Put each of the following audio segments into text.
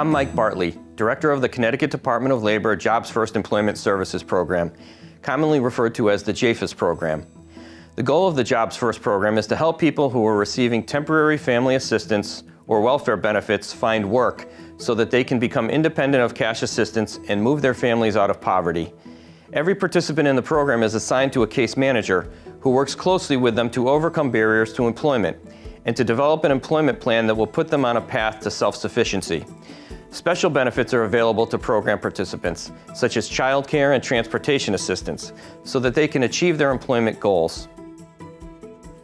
I'm Mike Bartley, Director of the Connecticut Department of Labor Jobs First Employment Services Program, commonly referred to as the JFES program. The goal of the Jobs First program is to help people who are receiving temporary family assistance or welfare benefits find work so that they can become independent of cash assistance and move their families out of poverty. Every participant in the program is assigned to a case manager who works closely with them to overcome barriers to employment and to develop an employment plan that will put them on a path to self-sufficiency. Special benefits are available to program participants, such as child care and transportation assistance, so that they can achieve their employment goals.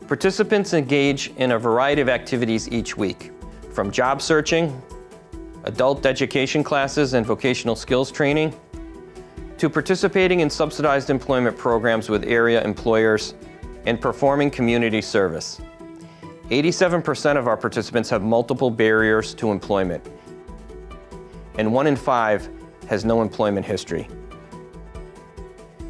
Participants engage in a variety of activities each week, from job searching, adult education classes and vocational skills training, to participating in subsidized employment programs with area employers and performing community service. 87% of our participants have multiple barriers to employment, and 1 in 5 has no employment history.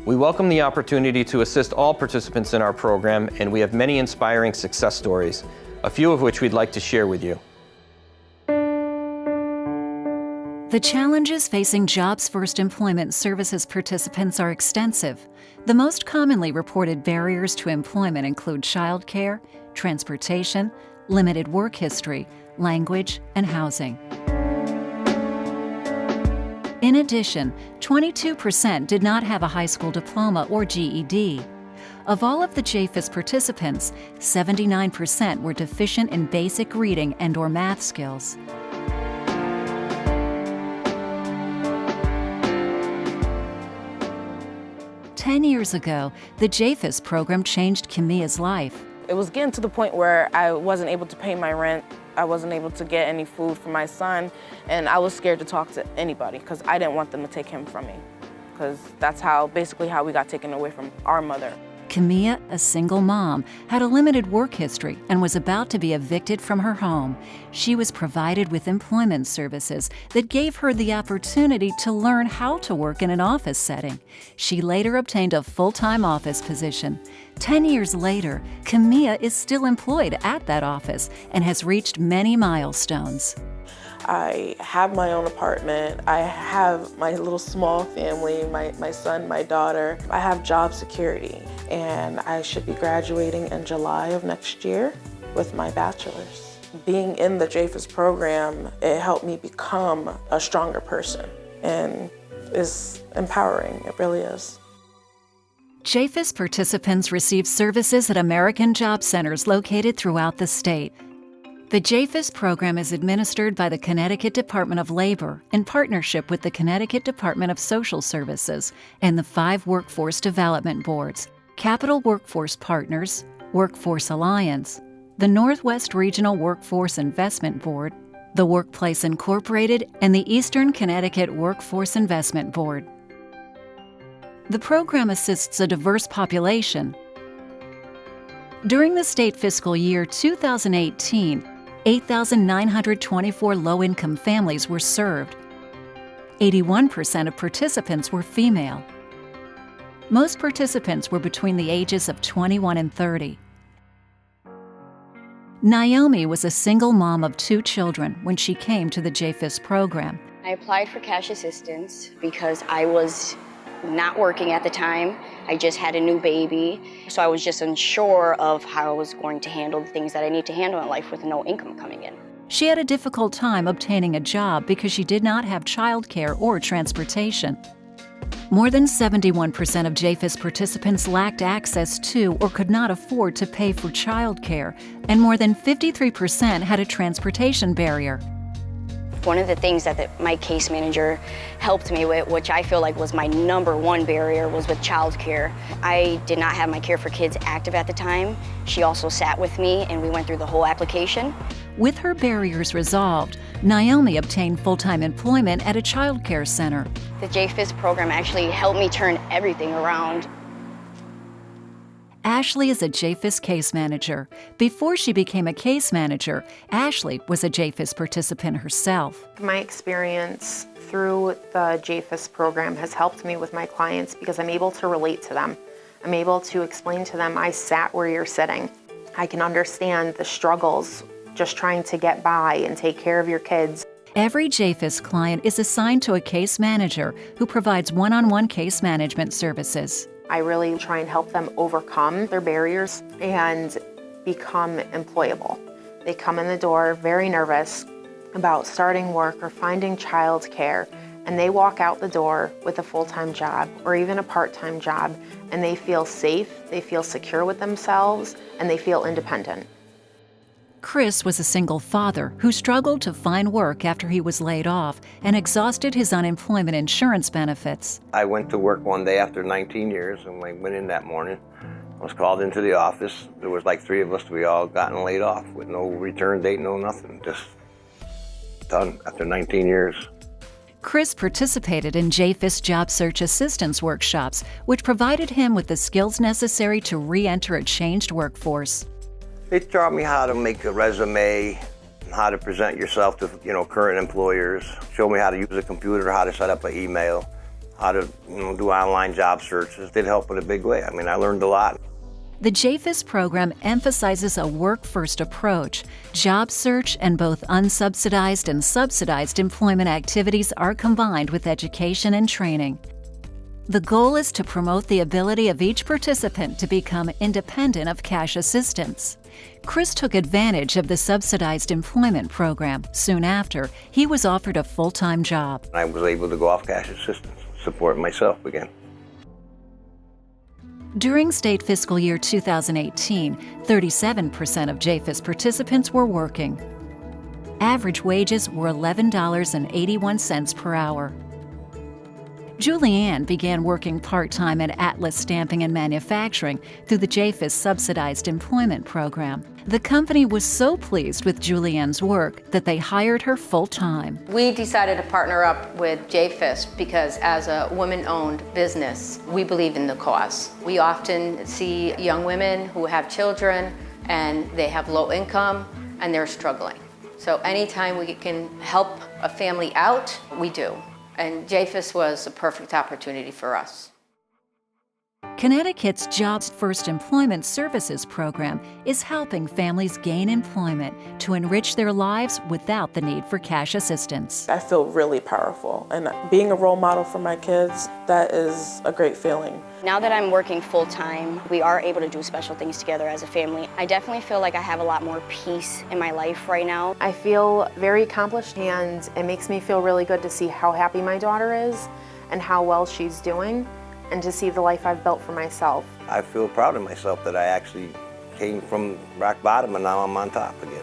We welcome the opportunity to assist all participants in our program, and we have many inspiring success stories, a few of which we'd like to share with you. The challenges facing Jobs First Employment Services participants are extensive. The most commonly reported barriers to employment include childcare, transportation, limited work history, language, and housing. In addition, 22% did not have a high school diploma or GED. Of all of the JFES participants, 79% were deficient in basic reading and/or math skills. Ten years ago, the JFES program changed Kamia's life. It was getting to the point where I wasn't able to pay my rent. I wasn't able to get any food for my son, and I was scared to talk to anybody because I didn't want them to take him from me, because that's basically how we got taken away from our mother. Kamia, a single mom, had a limited work history and was about to be evicted from her home. She was provided with employment services that gave her the opportunity to learn how to work in an office setting. She later obtained a full-time office position. 10 years later, Kamia is still employed at that office and has reached many milestones. I have my own apartment. I have my little small family, my son, my daughter. I have job security, and I should be graduating in July of next year with my bachelor's. Being in the JFES program, it helped me become a stronger person, and is empowering, it really is. JFES participants receive services at American Job Centers located throughout the state. The JFES program is administered by the Connecticut Department of Labor in partnership with the Connecticut Department of Social Services and the 5 Workforce Development Boards: Capital Workforce Partners, Workforce Alliance, the Northwest Regional Workforce Investment Board, the Workplace Incorporated, and the Eastern Connecticut Workforce Investment Board. The program assists a diverse population. During the state fiscal year 2018, 8,924 low-income families were served. 81% of participants were female. Most participants were between the ages of 21 and 30. Naomi was a single mom of 2 children when she came to the JFES program. I applied for cash assistance because I was not working at the time. I just had a new baby, so I was just unsure of how I was going to handle the things that I need to handle in life with no income coming in. She had a difficult time obtaining a job because she did not have childcare or transportation. More than 71% of JFES participants lacked access to or could not afford to pay for childcare, and more than 53% had a transportation barrier. One of the things that my case manager helped me with, which I feel like was my #1 barrier, was with childcare. I did not have my Care for Kids active at the time. She also sat with me and we went through the whole application. With her barriers resolved, Naomi obtained full-time employment at a child care center. The JFES program actually helped me turn everything around. Ashley is a JFES case manager. Before she became a case manager, Ashley was a JFES participant herself. My experience through the JFES program has helped me with my clients because I'm able to relate to them. I'm able to explain to them, I sat where you're sitting. I can understand the struggles just trying to get by and take care of your kids. Every JFES client is assigned to a case manager who provides one-on-one case management services. I really try and help them overcome their barriers and become employable. They come in the door very nervous about starting work or finding childcare, and they walk out the door with a full-time job or even a part-time job, and they feel safe, they feel secure with themselves, and they feel independent. Chris was a single father who struggled to find work after he was laid off and exhausted his unemployment insurance benefits. I went to work one day after 19 years, and when I went in that morning, I was called into the office. There was like 3 of us. We all gotten laid off with no return date, no nothing. Just done after 19 years. Chris participated in JFES job search assistance workshops, which provided him with the skills necessary to re-enter a changed workforce. They taught me how to make a resume, how to present yourself to current employers, showed me how to use a computer, how to set up an email, how to do online job searches. It did help in a big way. I mean, I learned a lot. The JFES program emphasizes a work-first approach. Job search and both unsubsidized and subsidized employment activities are combined with education and training. The goal is to promote the ability of each participant to become independent of cash assistance. Chris took advantage of the subsidized employment program. Soon after, he was offered a full-time job. I was able to go off cash assistance, support myself again. During state fiscal year 2018, 37% of JFES participants were working. Average wages were $11.81 per hour. Julianne began working part-time at Atlas Stamping and Manufacturing through the JFES Subsidized Employment Program. The company was so pleased with Julianne's work that they hired her full-time. We decided to partner up with JFES because as a woman-owned business, we believe in the cause. We often see young women who have children and they have low income and they're struggling. So anytime we can help a family out, we do. And JFES was a perfect opportunity for us. Connecticut's Jobs First Employment Services program is helping families gain employment to enrich their lives without the need for cash assistance. I feel really powerful, and being a role model for my kids, that is a great feeling. Now that I'm working full-time, we are able to do special things together as a family. I definitely feel like I have a lot more peace in my life right now. I feel very accomplished, and it makes me feel really good to see how happy my daughter is and how well she's doing, and to see the life I've built for myself. I feel proud of myself that I actually came from rock bottom and now I'm on top again.